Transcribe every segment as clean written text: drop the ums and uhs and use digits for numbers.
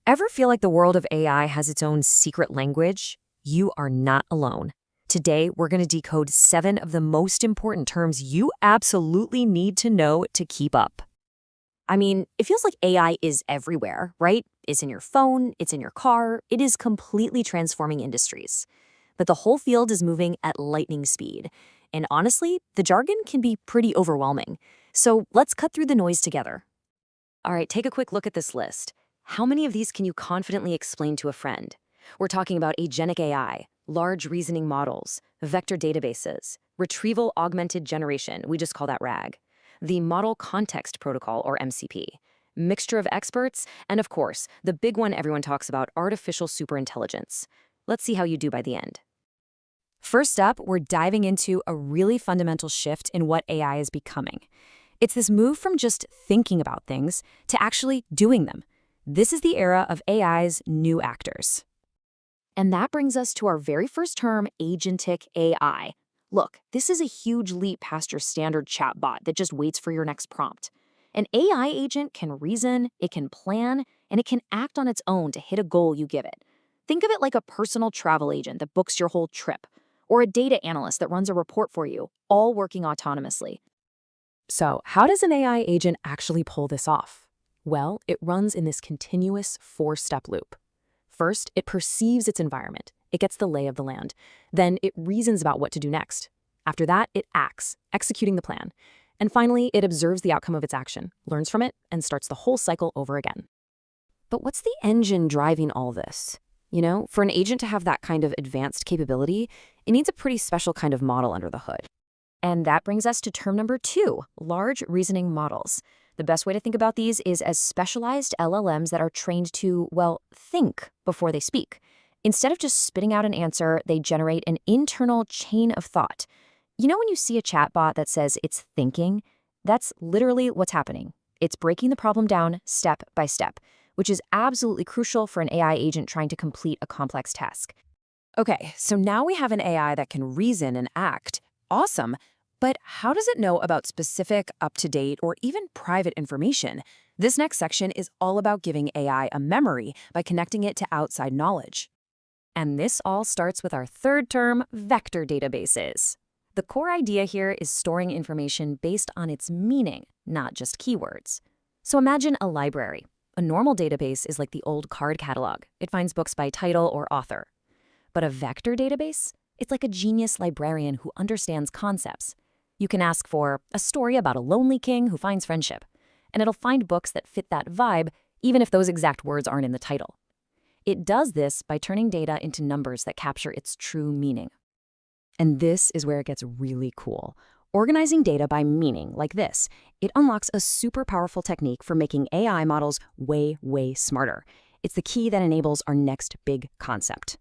Ever feel like the world of AI has its own secret language? You are not alone. Today, we're going to decode 7 of the most important terms you absolutely need to know to keep up. I mean, it feels like AI is everywhere, right? It's in your phone, it's in your car, it is completely transforming industries. But the whole field is moving at lightning speed. And honestly, the jargon can be pretty overwhelming. So let's cut through the noise together. All right, take a quick look at this list. How many of these can you confidently explain to a friend? We're talking about agentic AI, large reasoning models, vector databases, retrieval augmented generation, we just call that RAG, the Model Context Protocol, or MCP, mixture of experts, and of course, the big one everyone talks about, artificial superintelligence. Let's see how you do by the end. First up, we're diving into a really fundamental shift in what AI is becoming. It's this move from just thinking about things to actually doing them. This is the era of AI's new actors. And that brings us to our very first term, agentic AI. Look, this is a huge leap past your standard chatbot that just waits for your next prompt. An AI agent can reason, it can plan, and it can act on its own to hit a goal you give it. Think of it like a personal travel agent that books your whole trip, or a data analyst that runs a report for you, all working autonomously. So, how does an AI agent actually pull this off? Well, it runs in this continuous 4-step loop. First, it perceives its environment. It gets the lay of the land. Then it reasons about what to do next. After that, it acts, executing the plan. And finally, it observes the outcome of its action, learns from it, and starts the whole cycle over again. But what's the engine driving all this? You know, for an agent to have that kind of advanced capability, it needs a pretty special kind of model under the hood. And that brings us to term number 2, large reasoning models. The best way to think about these is as specialized LLMs that are trained to, well, think before they speak. Instead of just spitting out an answer, they generate an internal chain of thought. You know when you see a chatbot that says it's thinking? That's literally what's happening. It's breaking the problem down step by step, which is absolutely crucial for an AI agent trying to complete a complex task. Okay, so now we have an AI that can reason and act. Awesome. But how does it know about specific, up-to-date, or even private information? This next section is all about giving AI a memory by connecting it to outside knowledge. And this all starts with our third term, vector databases. The core idea here is storing information based on its meaning, not just keywords. So imagine a library. A normal database is like the old card catalog. It finds books by title or author. But a vector database? It's like a genius librarian who understands concepts. You can ask for a story about a lonely king who finds friendship, and it'll find books that fit that vibe, even if those exact words aren't in the title. It does this by turning data into numbers that capture its true meaning. And this is where it gets really cool. Organizing data by meaning, like this, it unlocks a super powerful technique for making AI models way, way smarter. It's the key that enables our next big concept.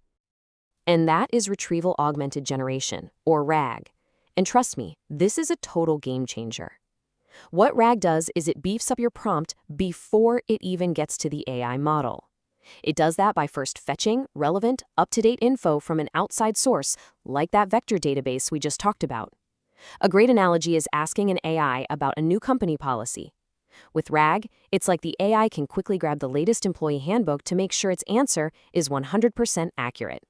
And that is retrieval augmented generation, or RAG. And trust me, this is a total game changer. What RAG does is it beefs up your prompt before it even gets to the AI model. It does that by first fetching relevant, up-to-date info from an outside source, like that vector database we just talked about. A great analogy is asking an AI about a new company policy. With RAG, it's like the AI can quickly grab the latest employee handbook to make sure its answer is 100% accurate.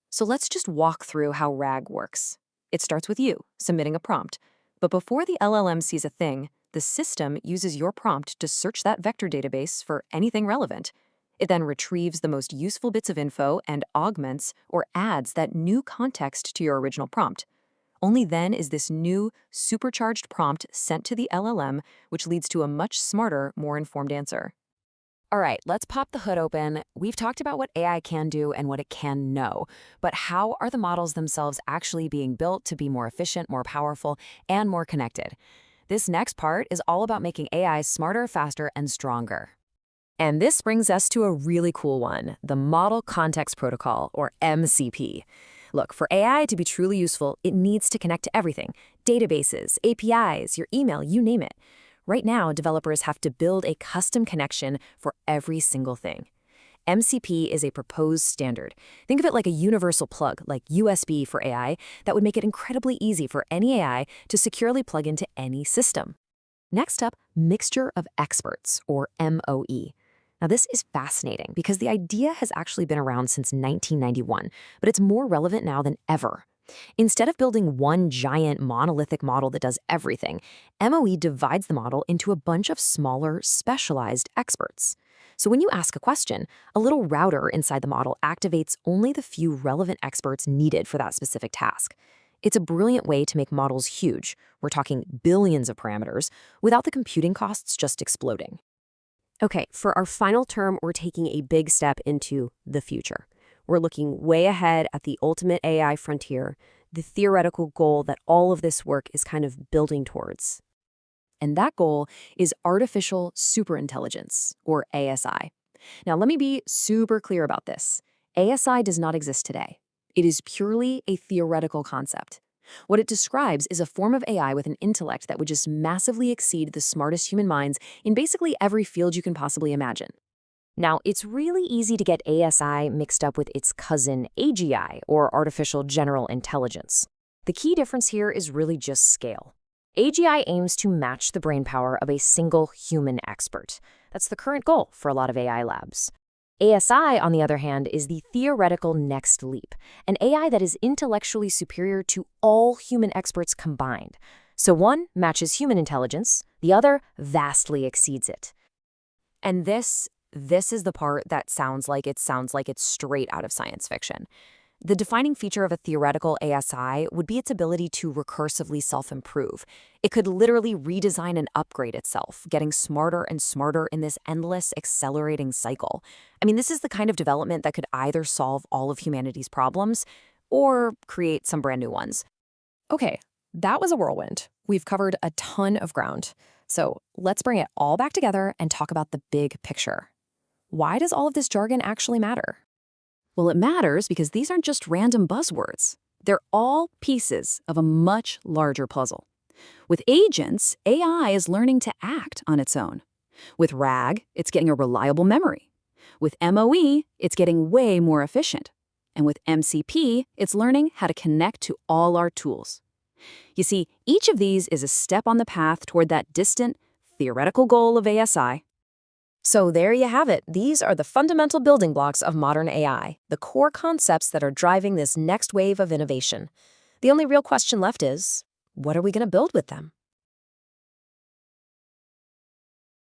So let's just walk through how RAG works. It starts with you submitting a prompt. But before the LLM sees a thing, the system uses your prompt to search that vector database for anything relevant. It then retrieves the most useful bits of info and augments or adds that new context to your original prompt. Only then is this new, supercharged prompt sent to the LLM, which leads to a much smarter, more informed answer. All right, let's pop the hood open. We've talked about what AI can do and what it can know, but how are the models themselves actually being built to be more efficient, more powerful, and more connected? This next part is all about making AI smarter, faster, and stronger. And this brings us to a really cool one, the Model Context Protocol, or MCP. Look, for AI to be truly useful, it needs to connect to everything: databases, APIs, your email, you name it. Right now, developers have to build a custom connection for every single thing. MCP is a proposed standard. Think of it like a universal plug, like USB for AI, that would make it incredibly easy for any AI to securely plug into any system. Next up, Mixture of Experts, or MOE. Now, this is fascinating because the idea has actually been around since 1991, but it's more relevant now than ever. Instead of building one giant monolithic model that does everything, MOE divides the model into a bunch of smaller, specialized experts. So when you ask a question, a little router inside the model activates only the few relevant experts needed for that specific task. It's a brilliant way to make models huge, we're talking billions of parameters, without the computing costs just exploding. Okay, for our final term, we're taking a big step into the future. We're looking way ahead at the ultimate AI frontier, the theoretical goal that all of this work is kind of building towards. And that goal is artificial superintelligence, or ASI. Now, let me be super clear about this. ASI does not exist today. It is purely a theoretical concept. What it describes is a form of AI with an intellect that would just massively exceed the smartest human minds in basically every field you can possibly imagine. Now, it's really easy to get ASI mixed up with its cousin AGI, or artificial general intelligence. The key difference here is really just scale. AGI aims to match the brainpower of a single human expert. That's the current goal for a lot of AI labs. ASI, on the other hand, is the theoretical next leap, an AI that is intellectually superior to all human experts combined. So one matches human intelligence, the other vastly exceeds it. And this is the part that sounds like it's straight out of science fiction. The defining feature of a theoretical ASI would be its ability to recursively self-improve. It could literally redesign and upgrade itself, getting smarter and smarter in this endless, accelerating cycle. I mean, this is the kind of development that could either solve all of humanity's problems or create some brand new ones. Okay, that was a whirlwind. We've covered a ton of ground. So let's bring it all back together and talk about the big picture. Why does all of this jargon actually matter? Well, it matters because these aren't just random buzzwords. They're all pieces of a much larger puzzle. With agents, AI is learning to act on its own. With RAG, it's getting a reliable memory. With MOE, it's getting way more efficient. And with MCP, it's learning how to connect to all our tools. You see, each of these is a step on the path toward that distant, theoretical goal of ASI. So there you have it. These are the fundamental building blocks of modern AI, the core concepts that are driving this next wave of innovation. The only real question left is, what are we going to build with them?